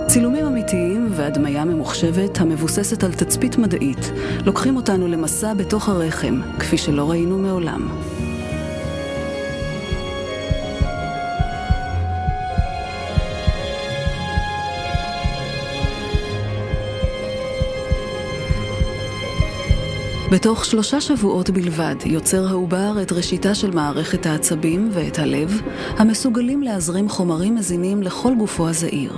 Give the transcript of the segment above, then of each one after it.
צילומים אמיתיים והדמיה ממוחשבת המבוססת על תצפית מדעית לוקחים אותנו למסע בתוך הרחם, כפי שלא ראינו מעולם. בתוך 3 שבועות בלבד יוצר העובר את ראשיתה של מערכת העצבים ואת הלב, המסוגלים להזרים חומרים מזינים לכל גופו הזעיר.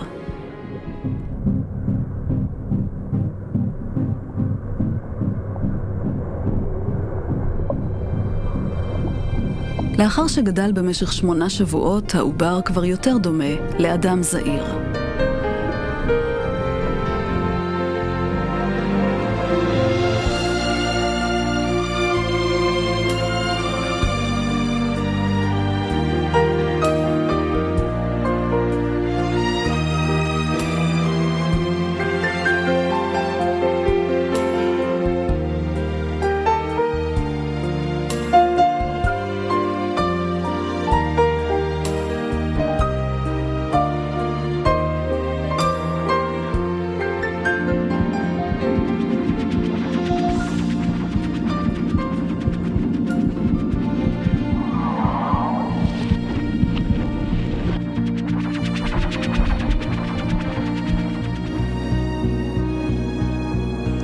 לאחר שגדל במשך 8 שבועות, העובר כבר יותר דומה לאדם זעיר.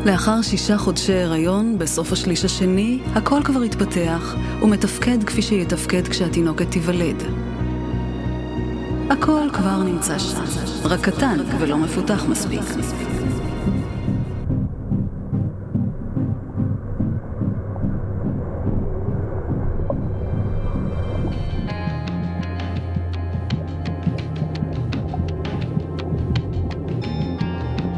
לאחר 6 חודשי הריון, בסוף השליש השני, הכל כבר התפתח ומתפקד כפי שיתפקד כשהתינוקת תיוולד. הכל כבר נמצא שם, רק קטן ולא מפותח מספיק.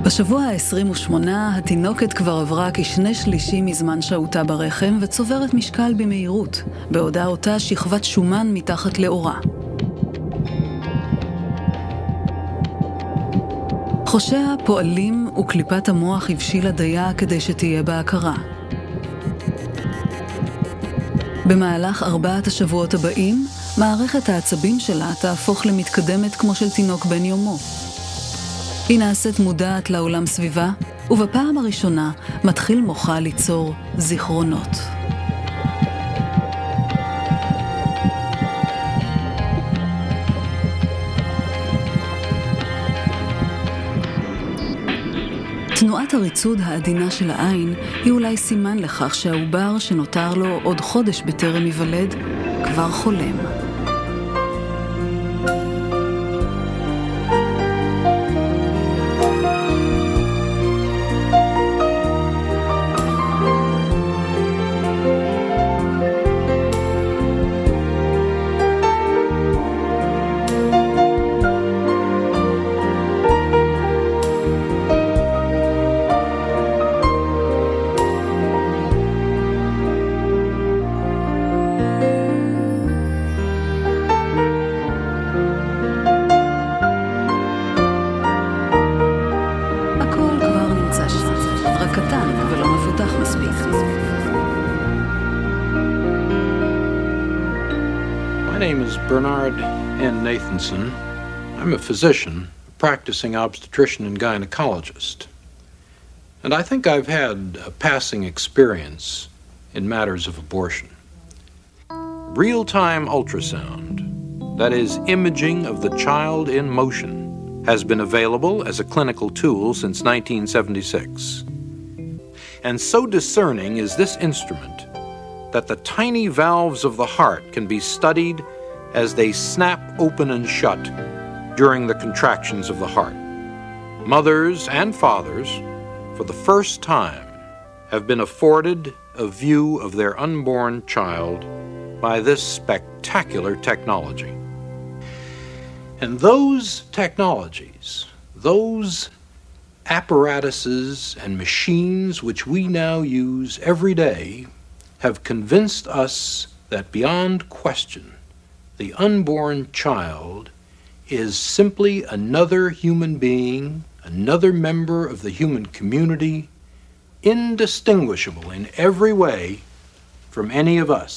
בשבוע ה-28 התינוקת כבר עברה כ2/3 מזמן שהותה ברחם וצוברת משקל במהירות, בעודה אותה שכבת שומן מתחת לאורה. חושיה פועלים וקליפת המוח הבשילה דייה כדי שתהיה בהכרה. במהלך 4 השבועות הבאים, מערכת העצבים שלה תהפוך למתקדמת כמו של תינוק בן יומו. היא נעשית מודעת לעולם סביבה, ובפעם הראשונה מתחיל מוחה ליצור זיכרונות. תנועת הריצוד העדינה של העין היא אולי סימן לכך שהעובר שנותר לו עוד חודש בטרם ייוולד כבר חולם. I'm a physician, a practicing obstetrician and gynecologist. And I think I've had a passing experience in matters of abortion. Real-time ultrasound, that is, imaging of the child in motion, has been available as a clinical tool since 1976. And so discerning is this instrument that the tiny valves of the heart can be studied as they snap open and shut during the contractions of the heart. Mothers and fathers, for the first time, have been afforded a view of their unborn child by this spectacular technology. And those technologies, those apparatuses and machines which we now use every day, have convinced us that beyond question, the unborn child is simply another human being, another member of the human community, indistinguishable in every way from any of us.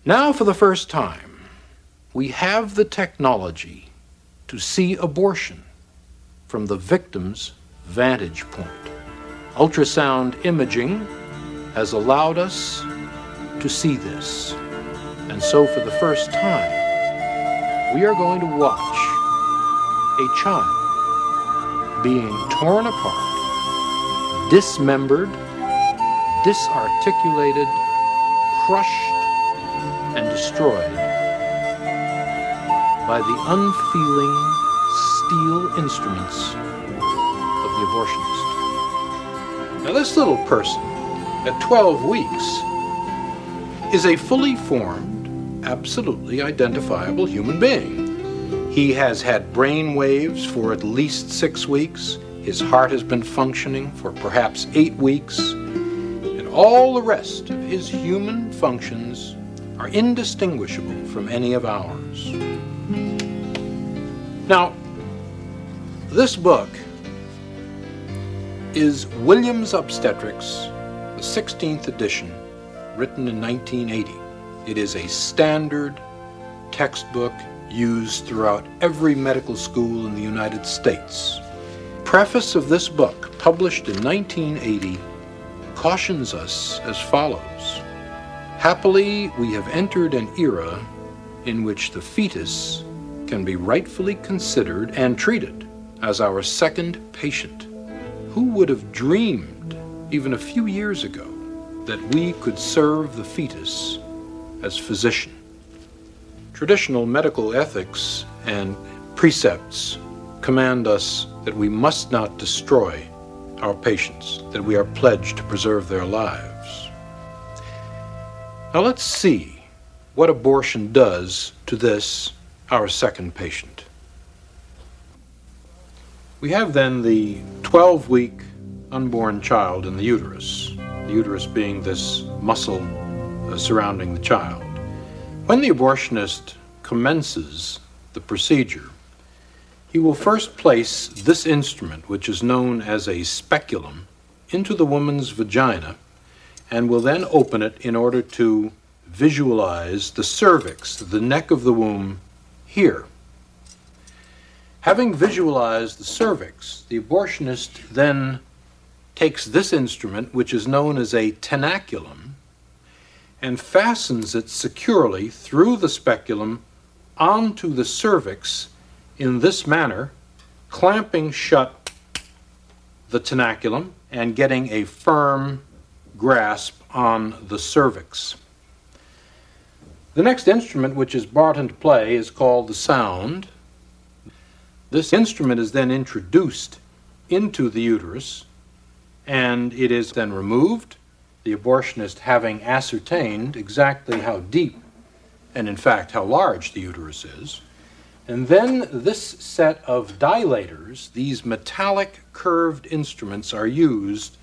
Now, for the first time, we have the technology to see abortion from the victim's vantage point. Ultrasound imaging has allowed us to see this. And so for the first time, we are going to watch a child being torn apart, dismembered, disarticulated, crushed, and destroyed by the unfeeling steel instruments of the abortionist. Now this little person, at 12 weeks, is a fully formed, absolutely identifiable human being. He has had brain waves for at least 6 weeks. His heart has been functioning for perhaps 8 weeks. And all the rest of his human functions are indistinguishable from any of ours. Now, this book is Williams Obstetrics, the 16th edition, written in 1980. It is a standard textbook used throughout every medical school in the United States. Preface of this book, published in 1980, cautions us as follows. Happily, we have entered an era in which the fetus can be rightfully considered and treated as our second patient. Who would have dreamed, even a few years ago, that we could serve the fetus as physician? Traditional medical ethics and precepts command us that we must not destroy our patients, that we are pledged to preserve their lives. Now let's see what abortion does to this, our second patient. We have then the 12-week unborn child in the uterus being this muscle surrounding the child. When the abortionist commences the procedure, he will first place this instrument, which is known as a speculum, into the woman's vagina and will then open it in order to visualize the cervix, the neck of the womb, here. Having visualized the cervix, the abortionist then takes this instrument, which is known as a tenaculum, and fastens it securely through the speculum onto the cervix in this manner, clamping shut the tenaculum and getting a firm grasp on the cervix. The next instrument which is brought into play is called the sound. This instrument is then introduced into the uterus, and it is then removed, the abortionist having ascertained exactly how deep and in fact how large the uterus is. And then this set of dilators, these metallic curved instruments, are used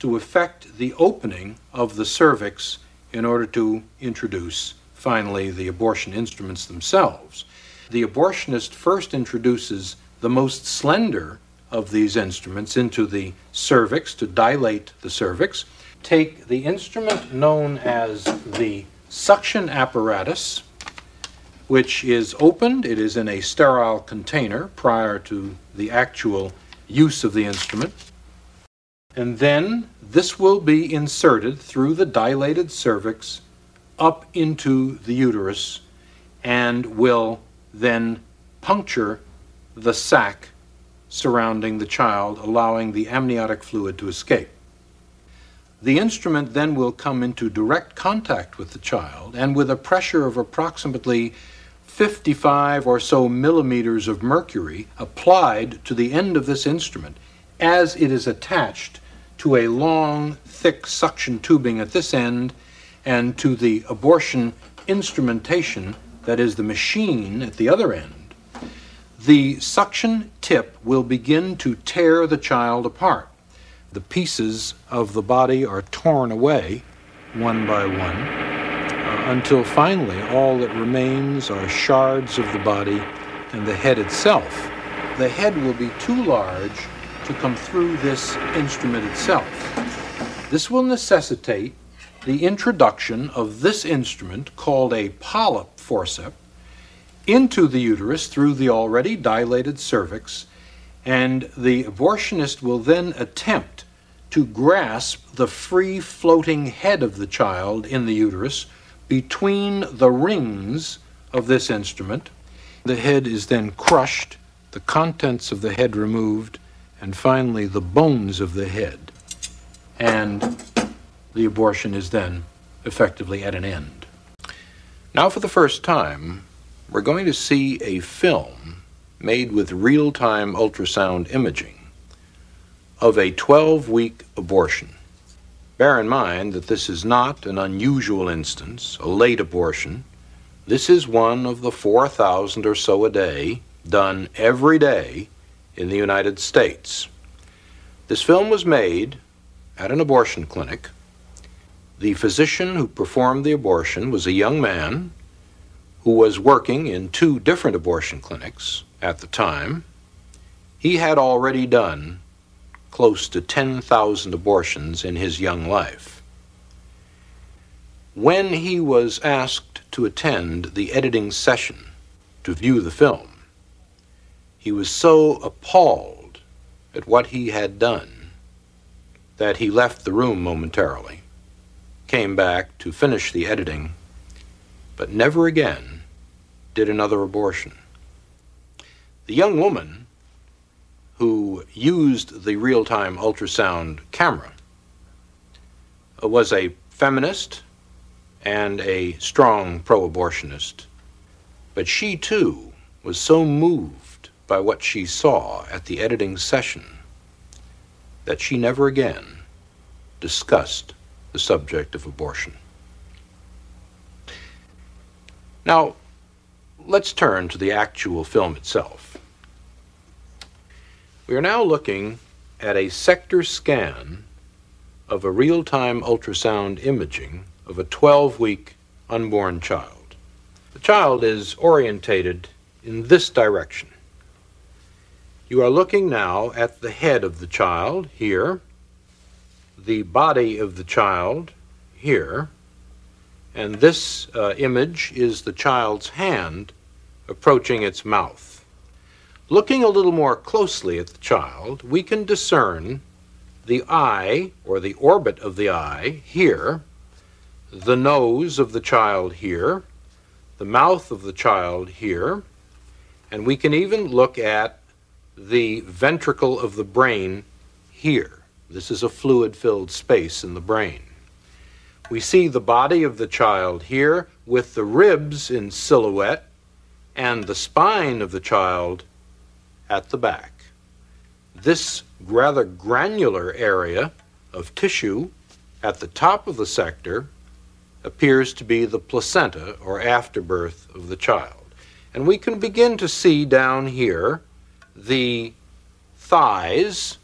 to effect the opening of the cervix in order to introduce finally the abortion instruments themselves. The abortionist first introduces the most slender of these instruments into the cervix to dilate the cervix. Take the instrument known as the suction apparatus, which is opened. It is in a sterile container prior to the actual use of the instrument. And then this will be inserted through the dilated cervix up into the uterus and will then puncture the sac surrounding the child, allowing the amniotic fluid to escape. The instrument then will come into direct contact with the child, and with a pressure of approximately 55 or so millimeters of mercury applied to the end of this instrument as it is attached to a long, thick suction tubing at this end and to the abortion instrumentation, that is the machine, at the other end. The suction tip will begin to tear the child apart. The pieces of the body are torn away one by one until finally all that remains are shards of the body and the head itself. The head will be too large to come through this instrument itself. This will necessitate the introduction of this instrument, called a polyp forceps, into the uterus through the already dilated cervix, and the abortionist will then attempt to grasp the free-floating head of the child in the uterus between the rings of this instrument. The head is then crushed, the contents of the head removed, and finally the bones of the head. And the abortion is then effectively at an end. Now, for the first time, we're going to see a film made with real-time ultrasound imaging of a 12-week abortion. Bear in mind that this is not an unusual instance, a late abortion. This is one of the 4,000 or so a day done every day in the United States. This film was made at an abortion clinic. The physician who performed the abortion was a young man who was working in 2 different abortion clinics at the time. He had already done close to 10,000 abortions in his young life. When he was asked to attend the editing session to view the film, he was so appalled at what he had done that he left the room momentarily, came back to finish the editing, but never again did another abortion. The young woman who used the real-time ultrasound camera was a feminist and a strong pro-abortionist, but she too was so moved by what she saw at the editing session that she never again discussed the subject of abortion. Now, let's turn to the actual film itself. We are now looking at a sector scan of a real-time ultrasound imaging of a 12-week unborn child. The child is orientated in this direction. You are looking now at the head of the child here, the body of the child here, and this image is the child's hand approaching its mouth. Looking a little more closely at the child, we can discern the eye, or the orbit of the eye, here, the nose of the child here, the mouth of the child here, and we can even look at the ventricle of the brain here. This is a fluid-filled space in the brain. We see the body of the child here with the ribs in silhouette and the spine of the child at the back. This rather granular area of tissue at the top of the sector appears to be the placenta or afterbirth of the child. And we can begin to see down here the thighs,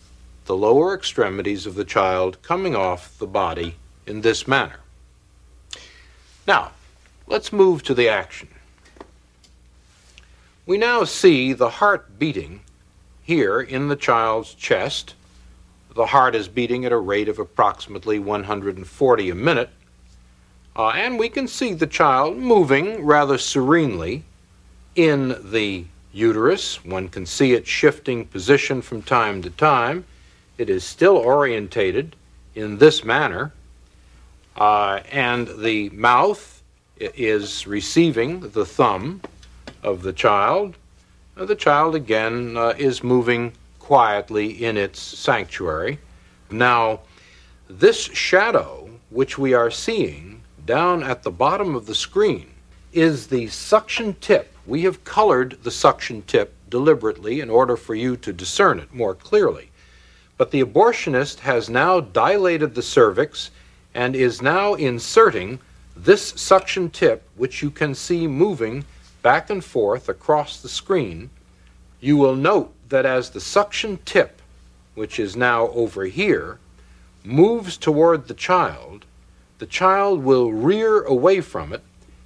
the lower extremities of the child coming off the body in this manner. Now, let's move to the action. We now see the heart beating here in the child's chest. The heart is beating at a rate of approximately 140 a minute, and we can see the child moving rather serenely in the uterus. One can see it shifting position from time to time. It is still orientated in this manner, and the mouth is receiving the thumb of the child. The child again is moving quietly in its sanctuary. Now, this shadow which we are seeing down at the bottom of the screen is the suction tip. We have colored the suction tip deliberately in order for you to discern it more clearly. But the abortionist has now dilated the cervix and is now inserting this suction tip, which you can see moving back and forth across the screen. You will note that as the suction tip, which is now over here, moves toward the child will rear away from it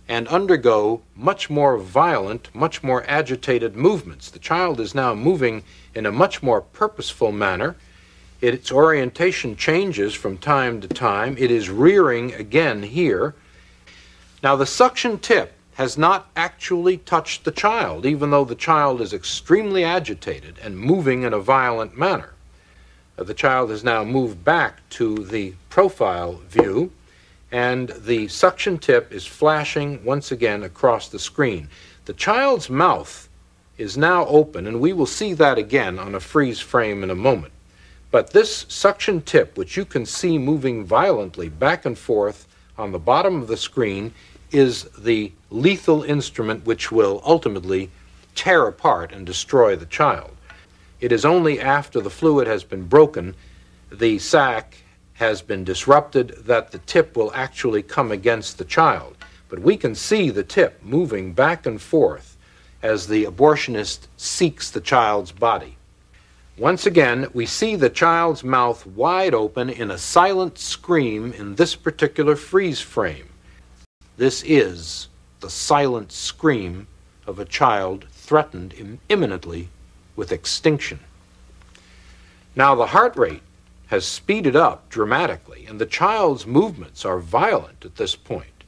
and undergo much more violent, much more agitated movements. The child is now moving in a much more purposeful manner. Its orientation changes from time to time. It is rearing again here. Now, the suction tip has not actually touched the child, even though the child is extremely agitated and moving in a violent manner. The child has now moved back to the profile view, and the suction tip is flashing once again across the screen. The child's mouth is now open, and we will see that again on a freeze frame in a moment. But this suction tip, which you can see moving violently back and forth on the bottom of the screen, is the lethal instrument which will ultimately tear apart and destroy the child. It is only after the fluid has been broken, the sac has been disrupted, that the tip will actually come against the child. But we can see the tip moving back and forth as the abortionist seeks the child's body. Once again, we see the child's mouth wide open in a silent scream in this particular freeze frame. This is the silent scream of a child threatened imminently with extinction. Now the heart rate has speeded up dramatically, and the child's movements are violent at this point.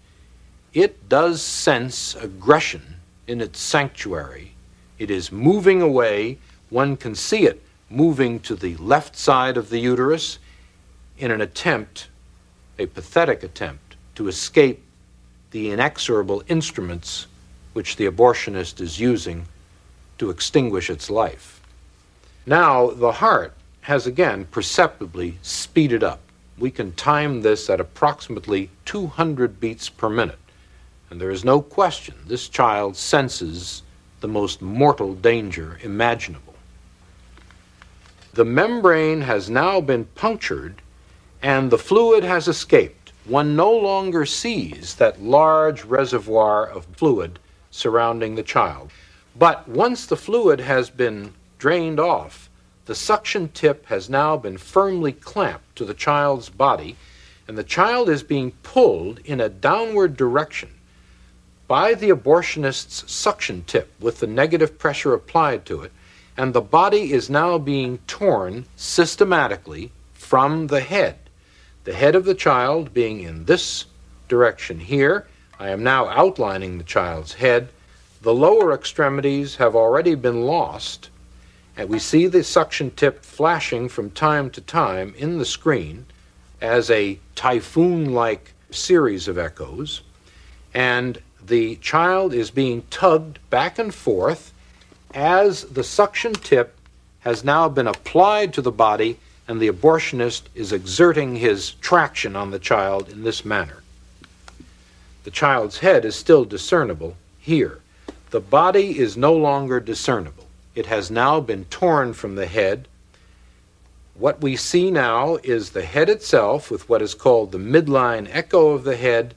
It does sense aggression in its sanctuary. It is moving away. One can see it moving to the left side of the uterus in an attempt, a pathetic attempt, to escape the inexorable instruments which the abortionist is using to extinguish its life. Now, the heart has again perceptibly speeded up. We can time this at approximately 200 beats per minute, and there is no question this child senses the most mortal danger imaginable. The membrane has now been punctured, and the fluid has escaped. One no longer sees that large reservoir of fluid surrounding the child. But once the fluid has been drained off, the suction tip has now been firmly clamped to the child's body, and the child is being pulled in a downward direction by the abortionist's suction tip with the negative pressure applied to it, and the body is now being torn systematically from the head. The head of the child being in this direction here. I am now outlining the child's head. The lower extremities have already been lost, and we see the suction tip flashing from time to time in the screen as a typhoon-like series of echoes, and the child is being tugged back and forth as the suction tip has now been applied to the body, and the abortionist is exerting his traction on the child in this manner. The child's head is still discernible here. The body is no longer discernible. It has now been torn from the head. What we see now is the head itself with what is called the midline echo of the head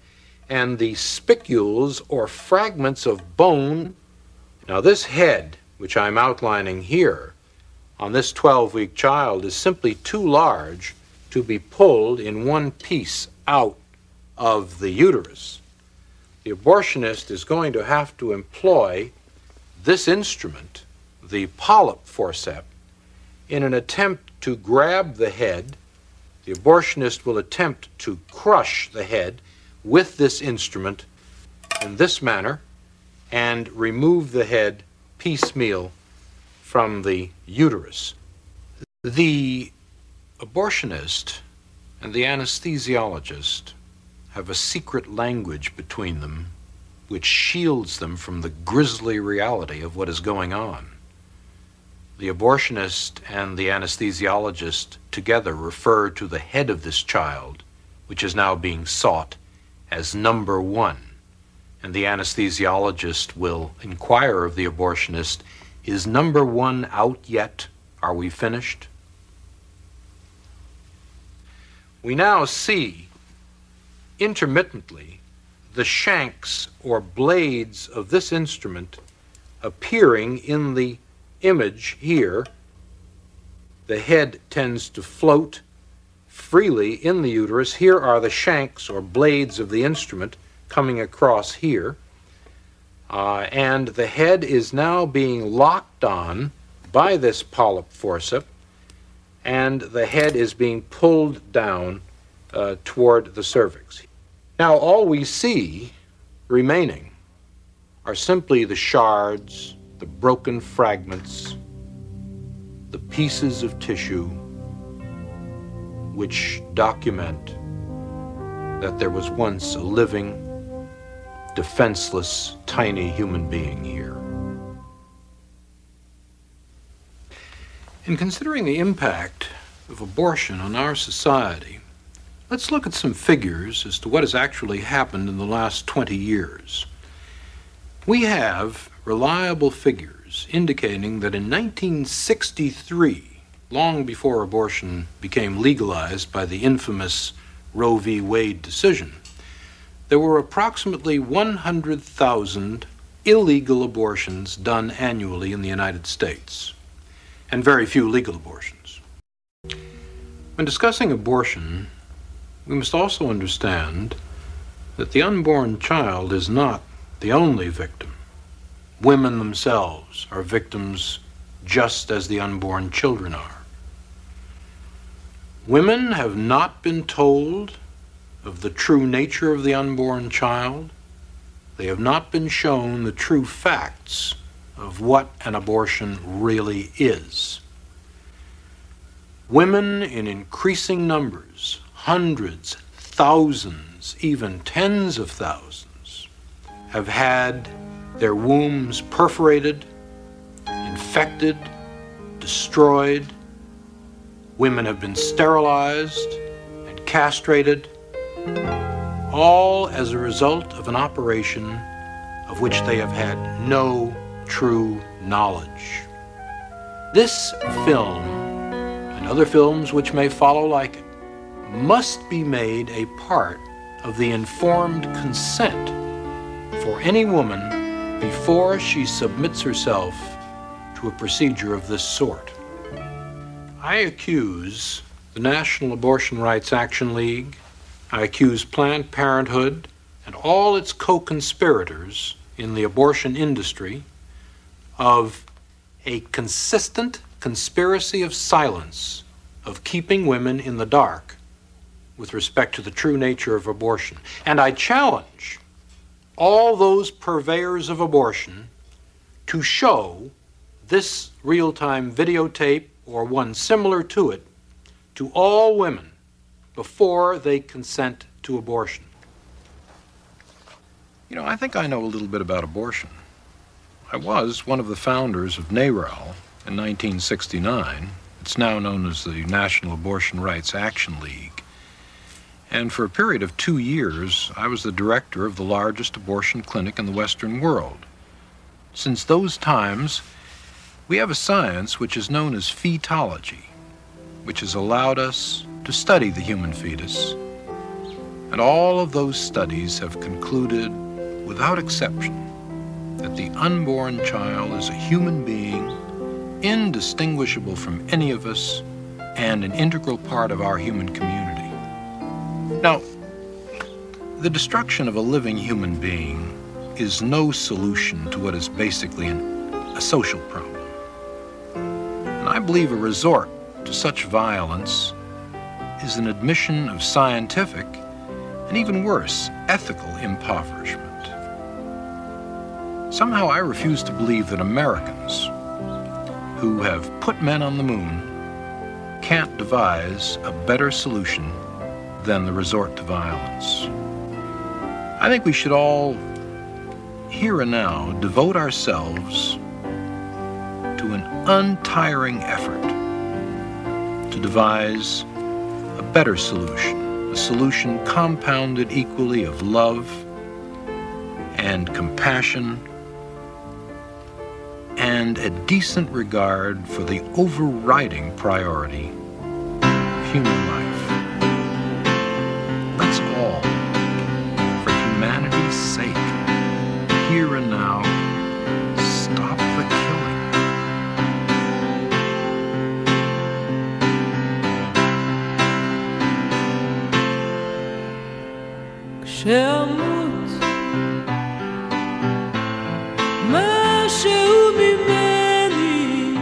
and the spicules or fragments of bone. Now this head, which I'm outlining here, on this 12-week child is simply too large to be pulled in one piece out of the uterus. The abortionist is going to have to employ this instrument, the polyp forceps, in an attempt to grab the head. The abortionist will attempt to crush the head with this instrument in this manner and remove the head piecemeal from the uterus. The abortionist and the anesthesiologist have a secret language between them which shields them from the grisly reality of what is going on. The abortionist and the anesthesiologist together refer to the head of this child, which is now being sought, as number one. And the anesthesiologist will inquire of the abortionist, "Is number one out yet? Are we finished?" We now see intermittently the shanks or blades of this instrument appearing in the image here. The head tends to float freely in the uterus. Here are the shanks or blades of the instrument coming across here. And the head is now being locked on by this polyp forceps, and the head is being pulled down toward the cervix. Now all we see remaining are simply the shards, the broken fragments, the pieces of tissue which document that there was once a living, defenseless, tiny human being here. In considering the impact of abortion on our society, let's look at some figures as to what has actually happened in the last 20 years. We have reliable figures indicating that in 1963, long before abortion became legalized by the infamous Roe v. Wade decision, there were approximately 100,000 illegal abortions done annually in the United States, and very few legal abortions. When discussing abortion, we must also understand that the unborn child is not the only victim. Women themselves are victims just as the unborn children are. Women have not been told of the true nature of the unborn child. They have not been shown the true facts of what an abortion really is. Women in increasing numbers, hundreds, thousands, even tens of thousands, have had their wombs perforated, infected, destroyed. Women have been sterilized and castrated, all as a result of an operation of which they have had no true knowledge. This film, and other films which may follow like it, must be made a part of the informed consent for any woman before she submits herself to a procedure of this sort. I accuse the National Abortion Rights Action League, I accuse Planned Parenthood and all its co-conspirators in the abortion industry of a consistent conspiracy of silence, of keeping women in the dark with respect to the true nature of abortion. And I challenge all those purveyors of abortion to show this real-time videotape or one similar to it to all women before they consent to abortion. You know, I think I know a little bit about abortion. I was one of the founders of NARAL in 1969. It's now known as the National Abortion Rights Action League. And for a period of 2 years, I was the director of the largest abortion clinic in the Western world. Since those times, we have a science which is known as fetology, which has allowed us to study the human fetus. And all of those studies have concluded, without exception, that the unborn child is a human being, indistinguishable from any of us, and an integral part of our human community. Now, the destruction of a living human being is no solution to what is basically a social problem. And I believe a resort to such violence is an admission of scientific, and even worse, ethical impoverishment. Somehow I refuse to believe that Americans, who have put men on the moon, can't devise a better solution than the resort to violence. I think we should all, here and now, devote ourselves to an untiring effort to devise a better solution, a solution compounded equally of love and compassion and a decent regard for the overriding priority of human life. Let's all, for humanity's sake, here and now, stop the killing. כשאמות משהו ממני,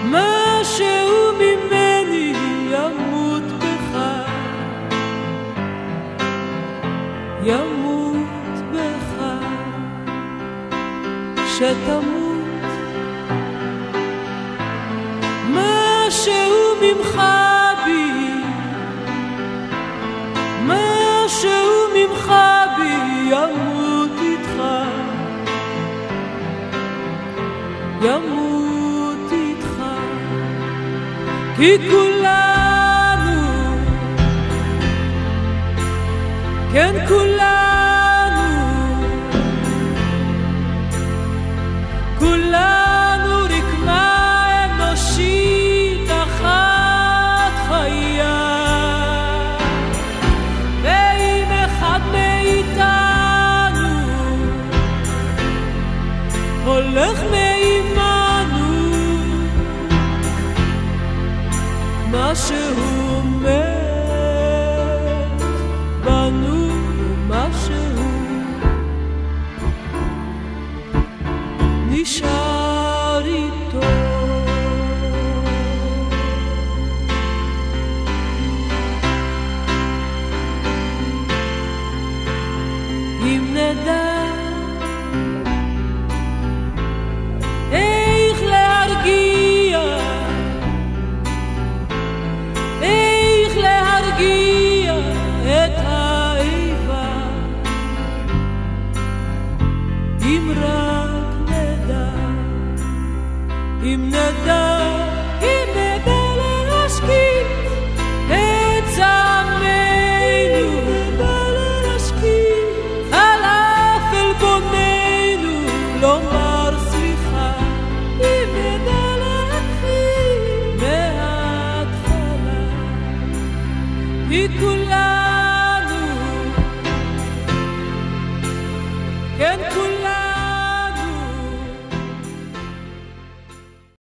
משהו ממני שתמות משהו ממך בי, משהו ממך בי ימות איתך, ימות איתך, כי כולנו, כן כולנו, כולנו רקמה אנושית אחת חיה, ואם אחד מאיתנו הולך מעימנו, משהו מת בנו, משהו נשאר איתו. אם נדע איך להרגיע, איך להרגיע את האיבה, אם רק נדע, אם נדע